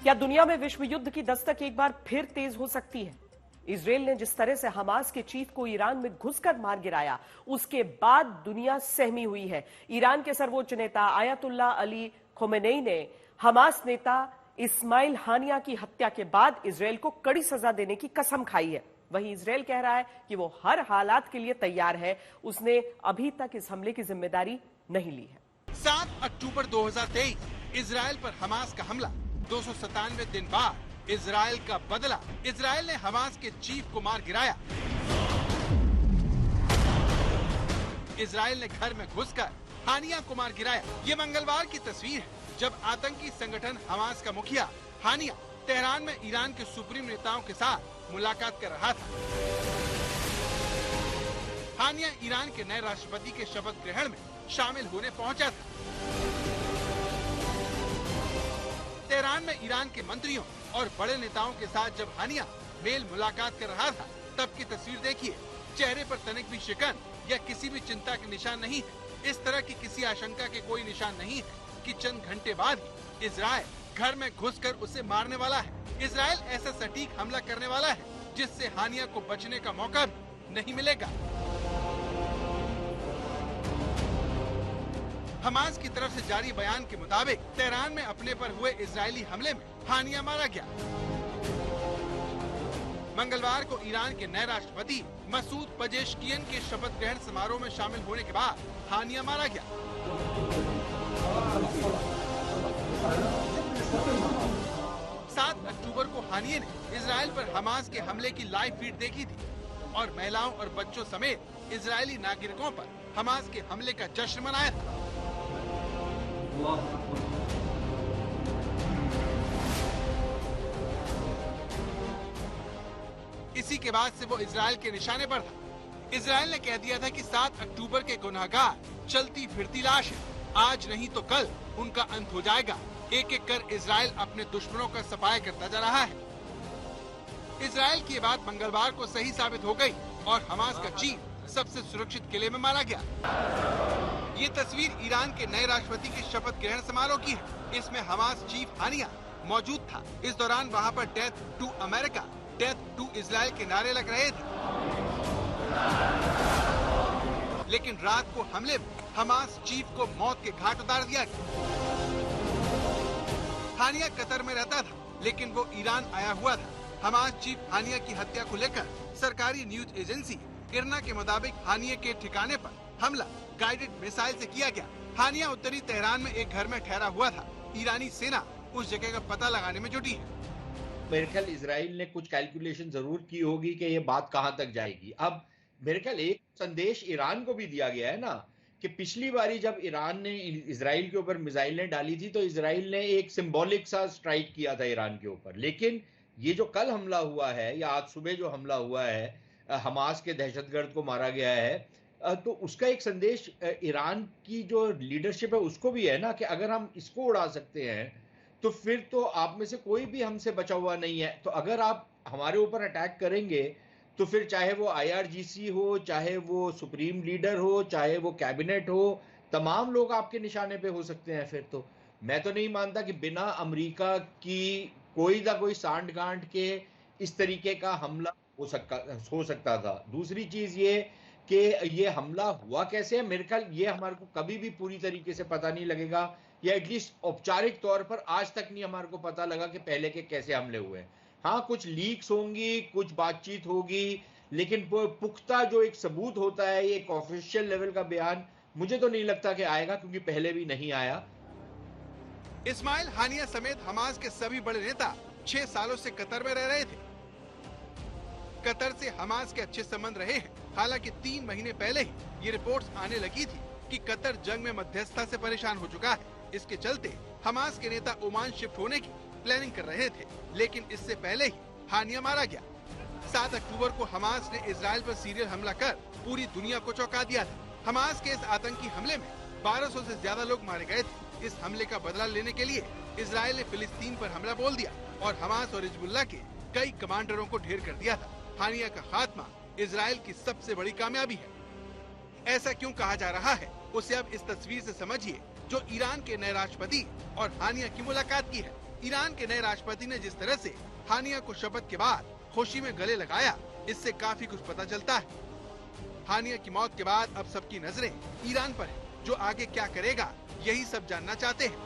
क्या दुनिया में विश्व युद्ध की दस्तक एक बार फिर तेज हो सकती है? इजराइल ने जिस तरह से हमास के चीफ को ईरान में घुसकर मार गिराया, उसके बाद दुनिया सहमी हुई है। ईरान के सर्वोच्च नेता आयतुल्ला अली खोमेनेई ने हमास नेता इस्माइल हानिया की हत्या के बाद इजराइल को कड़ी सजा देने की कसम खाई है। वहीं इजराइल कह रहा है कि वो हर हालात के लिए तैयार है। उसने अभी तक इस हमले की जिम्मेदारी नहीं ली है। 7 अक्टूबर 2023 इजराइल पर हमास का हमला। 297 दिन बाद इजराइल का बदला। इजराइल ने हमास के चीफ को मार गिराया। इजराइल ने घर में घुसकर हानिया को मार गिराया। ये मंगलवार की तस्वीर है जब आतंकी संगठन हमास का मुखिया हानिया तेहरान में ईरान के सुप्रीम नेताओं के साथ मुलाकात कर रहा था। हानिया ईरान के नए राष्ट्रपति के शपथ ग्रहण में शामिल होने पहुंचा था। तेहरान में ईरान के मंत्रियों और बड़े नेताओं के साथ जब हानिया मेल मुलाकात कर रहा था, तब की तस्वीर देखिए। चेहरे पर तनिक भी शिकन या किसी भी चिंता के निशान नहीं है। इस तरह की किसी आशंका के कोई निशान नहीं है कि चंद घंटे बाद ही इजराइल घर में घुसकर उसे मारने वाला है। इजराइल ऐसा सटीक हमला करने वाला है जिससे हानिया को बचने का मौका भी नहीं मिलेगा। हमास की तरफ से जारी बयान के मुताबिक तेहरान में अपने पर हुए इजरायली हमले में हानिया मारा गया। मंगलवार को ईरान के नए राष्ट्रपति मसूद पजेश्कियन के शपथ ग्रहण समारोह में शामिल होने के बाद हानिया मारा गया। 7 अक्टूबर को हानिया ने इजराइल पर हमास के हमले की लाइव फीड देखी थी और महिलाओं और बच्चों समेत इजरायली नागरिकों पर हमास के हमले का जश्न मनाया था। इसी के बाद से वो इजराइल के निशाने पर था। इजराइल ने कह दिया था कि 7 अक्टूबर के गुनहगार चलती फिरती लाश है। आज नहीं तो कल उनका अंत हो जाएगा। एक एक कर इजराइल अपने दुश्मनों का सफाया करता जा रहा है। इजराइल की बात मंगलवार को सही साबित हो गई और हमास का चीफ सबसे सुरक्षित किले में मारा गया। ये तस्वीर ईरान के नए राष्ट्रपति के शपथ ग्रहण समारोह की है। इसमें हमास चीफ हानिया मौजूद था। इस दौरान वहाँ पर death to America, death to Israel के नारे लग रहे थे। लेकिन रात को हमले में हमास चीफ को मौत के घाट उतार दिया गया। हानिया कतर में रहता था, लेकिन वो ईरान आया हुआ था। हमास चीफ हानिया की हत्या को लेकर सरकारी न्यूज एजेंसी इरना के मुताबिक हानिया के ठिकाने पर हमला गाइडेड मिसाइल से किया गया। हानिया उत्तरी तेहरान में एक घर में ठहरा हुआ था। ईरानी सेना उस जगह का पता लगाने में जुटी है। मेरे ख्याल इजराइल ने कुछ कैलकुलेशन जरूर की होगी कि ये बात कहां तक जाएगी। अब मेरे ख्याल एक संदेश ईरान को भी दिया गया है ना, कि पिछली बारी जब ईरान ने इजराइल के ऊपर मिसाइलें डाली थी तो इजराइल ने एक सिंबॉलिक सा स्ट्राइक किया था ईरान के ऊपर। लेकिन ये जो कल हमला हुआ है या आज सुबह जो हमला हुआ है, हमास के दहशतगर्द को मारा गया है, तो उसका एक संदेश ईरान की जो लीडरशिप है उसको भी है ना, कि अगर हम इसको उड़ा सकते हैं तो फिर तो आप में से कोई भी हमसे बचा हुआ नहीं है। तो अगर आप हमारे ऊपर अटैक करेंगे तो फिर चाहे वो IRGC हो, चाहे वो सुप्रीम लीडर हो, चाहे वो कैबिनेट हो, तमाम लोग आपके निशाने पे हो सकते हैं। फिर तो मैं तो नहीं मानता कि बिना अमेरिका की कोई ना कोई सांठ गांठ के इस तरीके का हमला हो सकता था। दूसरी चीज ये कि ये हमला हुआ कैसे है, मेरे ख्याल ये हमारे को कभी भी पूरी तरीके से पता नहीं लगेगा, या एटलीस्ट औपचारिक तौर पर आज तक नहीं हमारे को पता लगा कि पहले के कैसे हमले हुए। हाँ, कुछ लीक्स होंगी, कुछ बातचीत होगी, लेकिन पुख्ता जो एक सबूत होता है, एक ऑफिशियल लेवल का बयान मुझे तो नहीं लगता कि आएगा, क्योंकि पहले भी नहीं आया। इस्माइल हानिया समेत हमास के सभी बड़े नेता 6 सालों से कतर में रह रहे थे। कतर से हमास के अच्छे संबंध रहे हैं। हालांकि 3 महीने पहले ही ये रिपोर्ट्स आने लगी थी कि कतर जंग में मध्यस्थता से परेशान हो चुका है। इसके चलते हमास के नेता ओमान शिफ्ट होने की प्लानिंग कर रहे थे, लेकिन इससे पहले ही हानिया मारा गया। 7 अक्टूबर को हमास ने इजराइल पर सीरियल हमला कर पूरी दुनिया को चौंका दिया था। हमास के इस आतंकी हमले में 1200 से ज्यादा लोग मारे गए थे। इस हमले का बदला लेने के लिए इजराइल ने फिलिस्तीन पर हमला बोल दिया और हमास और हिजबुल्लाह के कई कमांडरों को ढेर कर दिया था। हानिया का खात्मा इजराइल की सबसे बड़ी कामयाबी है। ऐसा क्यों कहा जा रहा है, उसे अब इस तस्वीर से समझिए जो ईरान के नए राष्ट्रपति और हानिया की मुलाकात की है। ईरान के नए राष्ट्रपति ने जिस तरह से हानिया को शपथ के बाद खुशी में गले लगाया, इससे काफी कुछ पता चलता है। हानिया की मौत के बाद अब सबकी नजरें ईरान पर है, जो आगे क्या करेगा यही सब जानना चाहते हैं।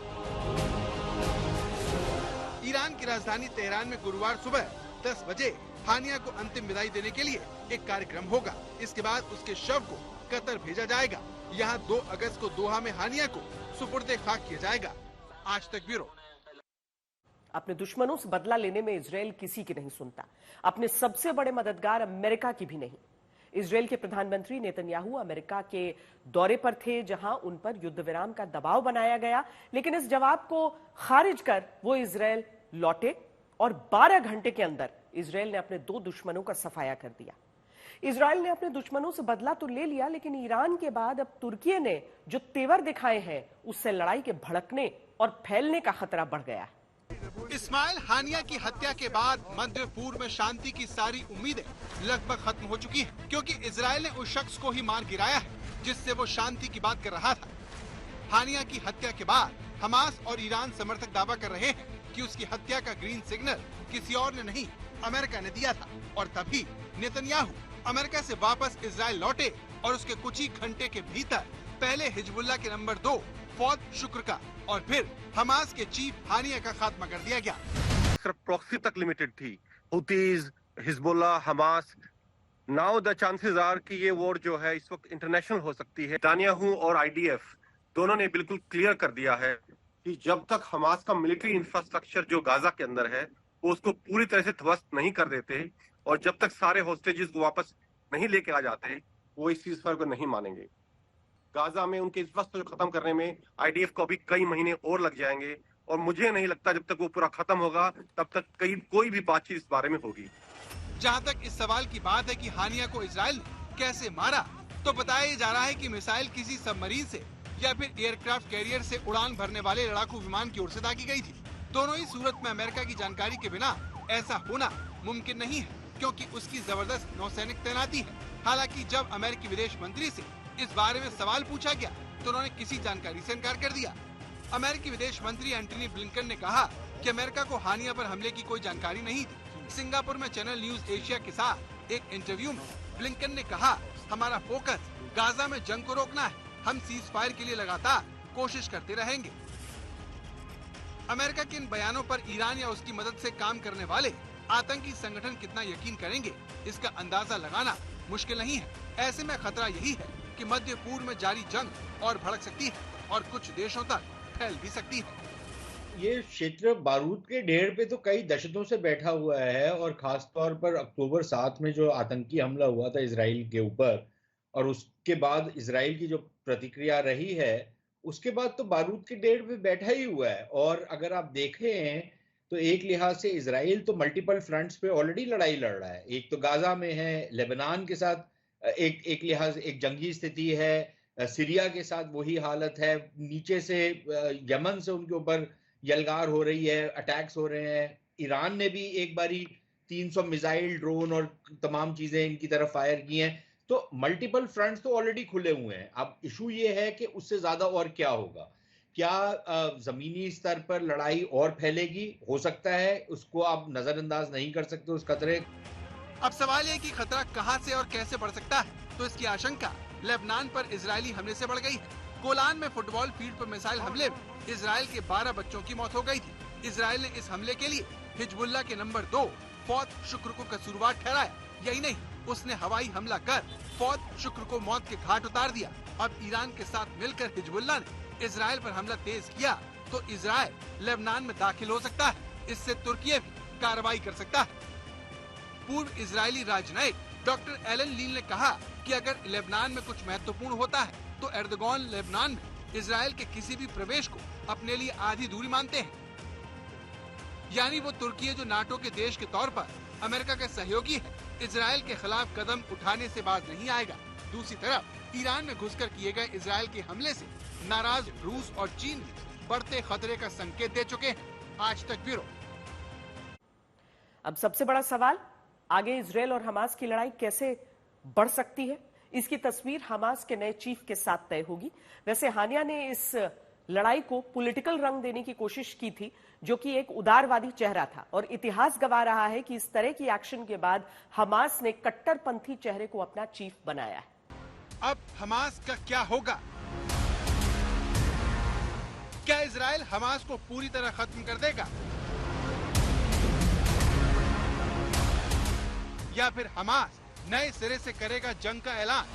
ईरान की राजधानी तेहरान में गुरुवार सुबह 10 बजे हानिया को अंतिम विदाई देने के लिए एक कार्यक्रम होगा। इसके बाद उसके शव को कतर भेजा जाएगा। यहाँ 2 अगस्त को दोहा में हानिया को सुपुर्दे खाक किया जाएगा। आज तक ब्यूरो। अपने दुश्मनों से बदला लेने में इजराइल किसी की नहीं सुनता, अपने सबसे बड़े मददगार अमेरिका की भी नहीं। इजराइल के प्रधानमंत्री नेतन्याहू अमेरिका के दौरे पर थे, जहां उन पर युद्ध विराम का दबाव बनाया गया, लेकिन इस जवाब को खारिज कर वो इजराइल लौटे और 12 घंटे के अंदर इजराइल ने अपने 2 दुश्मनों का सफाया कर दिया। इजराइल ने अपने दुश्मनों से बदला तो ले लिया, लेकिन ईरान के बाद अब तुर्की ने जो तेवर दिखाए हैं, उससे लड़ाई के भड़कने और फैलने का खतरा बढ़ गया है। इस्माइल हानिया की हत्या के बाद मध्य पूर्व में शांति की सारी उम्मीदें लगभग खत्म हो चुकी हैं, क्योंकि इजराइल ने उस शख्स को ही मार गिराया है जिससे वो शांति की बात कर रहा था। हानिया की हत्या के बाद हमास और ईरान समर्थक दावा कर रहे हैं कि उसकी हत्या का ग्रीन सिग्नल किसी और ने नहीं, अमेरिका ने दिया था। और तभी नेतन्याहू अमेरिका से वापस इजराइल लौटे और उसके कुछ ही घंटे के भीतर पहले हिजबुल्लाह के नंबर 2 फौद शुक्र का और फिर हमास के चीफ हानिया का खात्मा कर दिया गया। सिर्फ प्रॉक्सी तक लिमिटेड थी। Houthis, Hezbollah, Hamas. Now the chances are कि ये वॉर जो है इस वक्त इंटरनेशनल हो सकती है। नेतन्याहू और आईडीएफ दोनों ने बिल्कुल क्लियर कर दिया है कि जब तक हमास का मिलिट्री इंफ्रास्ट्रक्चर जो गाजा के अंदर है वो उसको पूरी तरह से ध्वस्त नहीं कर देते और जब तक सारे होस्टेजेस को वापस नहीं लेके आ जाते, वो इस चीज को नहीं मानेंगे। गाजा में उनके इंफ्रास्ट्रक्चर को खत्म करने में आईडीएफ को अभी कई महीने और लग जाएंगे और मुझे नहीं लगता जब तक वो पूरा खत्म होगा तब तक कोई भी बातचीत इस बारे में होगी। जहां तक इस सवाल की बात है कि हानिया को इजराइल ने कैसे मारा, तो बताया जा रहा है कि मिसाइल किसी सबमरीन से या फिर एयरक्राफ्ट कैरियर से उड़ान भरने वाले लड़ाकू विमान की ओर से दागी गई थी। दोनों ही सूरत में अमेरिका की जानकारी के बिना ऐसा होना मुमकिन नहीं है, क्योंकि उसकी जबरदस्त नौसैनिक तैनाती है। हालांकि जब अमेरिकी विदेश मंत्री से इस बारे में सवाल पूछा गया तो उन्होंने किसी जानकारी से इनकार कर दिया। अमेरिकी विदेश मंत्री एंटनी ब्लिंकन ने कहा कि अमेरिका को हानिया पर हमले की कोई जानकारी नहीं थी। सिंगापुर में चैनल न्यूज एशिया के साथ एक इंटरव्यू में ब्लिंकन ने कहा, हमारा फोकस गाजा में जंग को रोकना है, हम सीज फायर के लिए लगातार कोशिश करते रहेंगे। अमेरिका के इन बयानों पर ईरान या उसकी मदद से काम करने वाले आतंकी संगठन कितना यकीन करेंगे, इसका अंदाजा लगाना मुश्किल नहीं है। ऐसे में खतरा यही है कि मध्य पूर्व में जारी जंग और भड़क सकती है और कुछ देशों तक फैल भी सकती है। ये क्षेत्र बारूद के ढेर पे तो कई दशकों से बैठा हुआ है और खास तौर पर अक्टूबर 7 में जो आतंकी हमला हुआ था इजराइल के ऊपर और उसके बाद इजराइल की जो प्रतिक्रिया रही है, उसके बाद तो बारूद के ढेर पे बैठा ही हुआ है। और अगर आप देखें तो एक लिहाज से इजराइल तो मल्टीपल फ्रंट्स पे ऑलरेडी लड़ाई लड़ रहा है। एक तो गाजा में है, लेबनान के साथ एक लिहाज एक जंगी स्थिति है, सीरिया के साथ वही हालत है, नीचे से यमन से उनके ऊपर यलगार हो रही है, अटैक्स हो रहे हैं। ईरान ने भी एक बारी 300 मिसाइल, ड्रोन और तमाम चीजें इनकी तरफ फायर की हैं। तो मल्टीपल फ्रंट्स तो ऑलरेडी खुले हुए हैं। अब इशू ये है कि उससे ज्यादा और क्या होगा। क्या जमीनी स्तर पर लड़ाई और फैलेगी? हो सकता है, उसको आप नजरअंदाज नहीं कर सकते उस खतरे। अब सवाल है कि खतरा कहां से और कैसे बढ़ सकता है। तो इसकी आशंका लेबनान पर इजरायली हमले से बढ़ गई है। गोलान में फुटबॉल फील्ड पर मिसाइल हमले में इजराइल के 12 बच्चों की मौत हो गई थी। इजराइल ने इस हमले के लिए हिजबुल्लाह के नंबर 2 फौद शुक्र को कसूरवार ठहराया। यही नहीं, उसने हवाई हमला कर फौद शुक्र को मौत के घाट उतार दिया। अब ईरान के साथ मिलकर हिजबुल्लाह ने इजराइल पर हमला तेज किया तो इजराइल लेबनान में दाखिल हो सकता है। इससे तुर्की भी कार्रवाई कर सकता है। पूर्व इजरायली राजनयिक डॉक्टर एलन लील ने कहा कि अगर लेबनान में कुछ महत्वपूर्ण होता है तो एर्दोगान लेबनान में इजराइल के किसी भी प्रवेश को अपने लिए आधी दूरी मानते हैं। यानी वो तुर्की जो नाटो के देश के तौर पर अमेरिका का सहयोगी है, इजराइल के खिलाफ कदम उठाने से बाज नहीं आएगा। दूसरी तरफ ईरान में घुसकर किए गए इजराइल के हमले से नाराज रूस और चीन भी बढ़ते खतरे का संकेत दे चुके हैं। आज तक ब्यूरो। अब सबसे बड़ा सवाल, आगे इजराइल और हमास की लड़ाई कैसे बढ़ सकती है? इसकी तस्वीर हमास के नए चीफ के साथ तय होगी। वैसे हानिया ने इस लड़ाई को पॉलिटिकल रंग देने की कोशिश की थी, जो कि एक उदारवादी चेहरा था। और इतिहास गवाह रहा है कि इस तरह की एक्शन के बाद हमास ने कट्टरपंथी चेहरे को अपना चीफ बनाया है। अब हमास का क्या होगा? क्या इजराइल हमास को पूरी तरह खत्म कर देगा, या फिर हमास नए सिरे से करेगा जंग का ऐलान?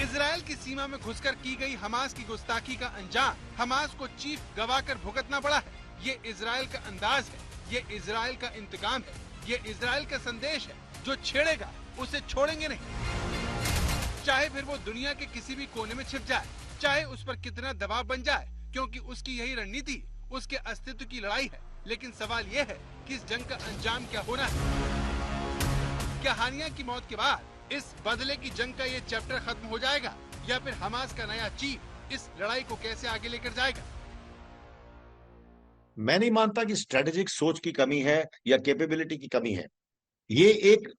इजराइल की सीमा में घुसकर की गई हमास की गुस्ताखी का अंजाम हमास को चीफ गवाकर भुगतना पड़ा है। ये इजराइल का अंदाज है, ये इजराइल का इंतकाम है, ये इजराइल का संदेश है। जो छेड़ेगा उसे छोड़ेंगे नहीं, चाहे फिर वो दुनिया के किसी भी कोने में छिप जाए, चाहे उस पर कितना दबाव बन जाए, क्योंकि उसकी यही रणनीति उसके अस्तित्व की लड़ाई है। लेकिन सवाल यह है कि इस जंग का अंजाम क्या होना है? क्या हानिया की मौत के बाद इस बदले की जंग का ये चैप्टर खत्म हो जाएगा, या फिर हमास का नया चीफ इस लड़ाई को कैसे आगे लेकर जाएगा? मैं नहीं मानता कि स्ट्रेटेजिक सोच की कमी है या कैपेबिलिटी की कमी है। ये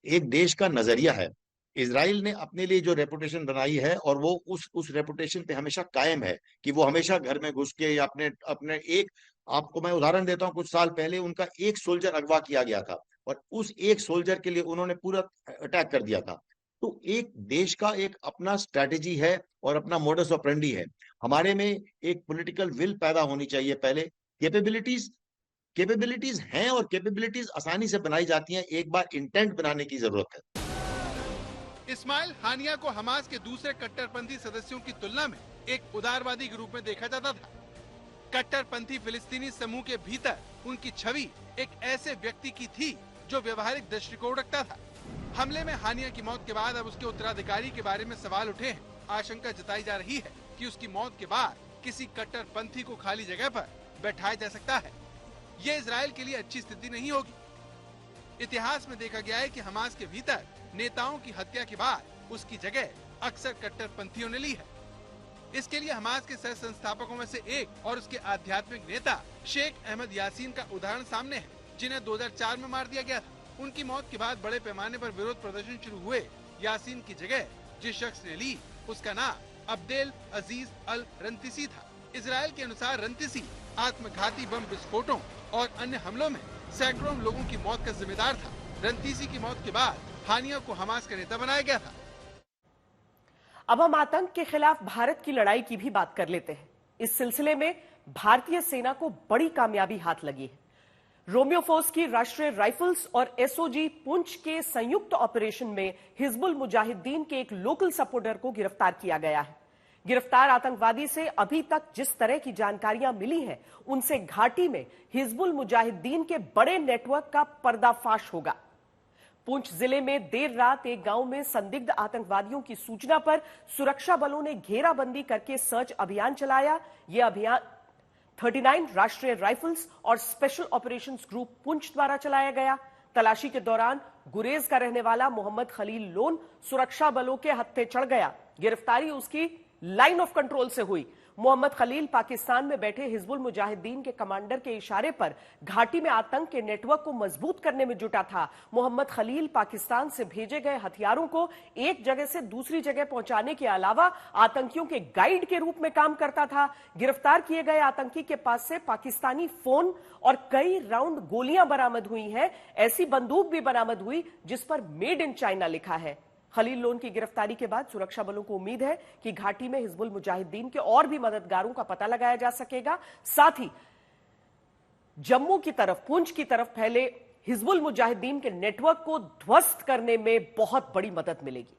एक देश का नजरिया है। इजराइल ने अपने लिए जो रेपुटेशन बनाई है और वो उस रेपुटेशन पे हमेशा कायम है कि वो हमेशा घर में घुस के या अपने एक, आपको मैं उदाहरण देता हूं, कुछ साल पहले उनका एक सोल्जर अगवा किया गया था और उस एक सोल्जर के लिए उन्होंने पूरा अटैक कर दिया था। तो एक देश का एक अपना स्ट्रैटेजी है और अपना मोडस ऑपरेंडी है। हमारे में एक पॉलिटिकल विल पैदा होनी चाहिए पहले। कैपेबिलिटीज हैं और कैपेबिलिटीज आसानी से बनाई जाती हैं, एक बार इंटेंट बनाने की जरूरत है। इस्माइल हानिया को हमास के दूसरे कट्टरपंथी सदस्यों की तुलना में एक उदारवादी के रूप में देखा जाता था। कट्टरपंथी फिलिस्तीनी समूह के भीतर उनकी छवि एक ऐसे व्यक्ति की थी जो व्यवहारिक दृष्टिकोण रखता था। हमले में हानिया की मौत के बाद अब उसके उत्तराधिकारी के बारे में सवाल उठे हैं। आशंका जताई जा रही है कि उसकी मौत के बाद किसी कट्टरपंथी को खाली जगह पर बैठाया जा सकता है। ये इजराइल के लिए अच्छी स्थिति नहीं होगी। इतिहास में देखा गया है कि हमास के भीतर नेताओं की हत्या के बाद उसकी जगह अक्सर कट्टरपंथियों ने ली है। इसके लिए हमास के सह संस्थापकों में से एक और उसके आध्यात्मिक नेता शेख अहमद यासीन का उदाहरण सामने है, जिन्हें 2004 में मार दिया गया था। उनकी मौत के बाद बड़े पैमाने पर विरोध प्रदर्शन शुरू हुए। यासीन की जगह जिस शख्स ने ली, उसका नाम अब्देल अजीज अल रंतीसी था। इजराइल के अनुसार रंतीसी आत्मघाती बम विस्फोटों और अन्य हमलों में सैकड़ों लोगों की मौत का जिम्मेदार था। रंतीसी की मौत के बाद हानिया को हमास का नेता बनाया गया था। अब हम आतंक के खिलाफ भारत की लड़ाई की भी बात कर लेते हैं। इस सिलसिले में भारतीय सेना को बड़ी कामयाबी हाथ लगी है। रोमियो फोर्स की राष्ट्रीय राइफल्स और एसओजी पुंछ के संयुक्त ऑपरेशन में हिजबुल मुजाहिदीन के एक लोकल सपोर्टर को गिरफ्तार किया गया है। गिरफ्तार आतंकवादी से अभी तक जिस तरह की जानकारियां मिली हैं, उनसे घाटी में हिजबुल मुजाहिदीन के बड़े नेटवर्क का पर्दाफाश होगा। पुंछ जिले में देर रात एक गांव में संदिग्ध आतंकवादियों की सूचना पर सुरक्षा बलों ने घेराबंदी करके सर्च अभियान चलाया। यह अभियान 39 राष्ट्रीय राइफल्स और स्पेशल ऑपरेशंस ग्रुप पुंछ द्वारा चलाया गया। तलाशी के दौरान गुरेज का रहने वाला मोहम्मद खलील लोन सुरक्षा बलों के हत्थे चढ़ गया। गिरफ्तारी उसकी लाइन ऑफ कंट्रोल से हुई। मोहम्मद खलील पाकिस्तान में बैठे हिजबुल मुजाहिदीन के कमांडर के इशारे पर घाटी में आतंक के नेटवर्क को मजबूत करने में जुटा था। मोहम्मद खलील पाकिस्तान से भेजे गए हथियारों को एक जगह से दूसरी जगह पहुंचाने के अलावा आतंकियों के गाइड के रूप में काम करता था। गिरफ्तार किए गए आतंकी के पास से पाकिस्तानी फोन और कई राउंड गोलियां बरामद हुई हैं। ऐसी बंदूक भी बरामद हुई जिस पर मेड इन चाइना लिखा है। खलील लोन की गिरफ्तारी के बाद सुरक्षा बलों को उम्मीद है कि घाटी में हिजबुल मुजाहिदीन के और भी मददगारों का पता लगाया जा सकेगा। साथ ही जम्मू की तरफ, पुंछ की तरफ फैले हिजबुल मुजाहिदीन के नेटवर्क को ध्वस्त करने में बहुत बड़ी मदद मिलेगी।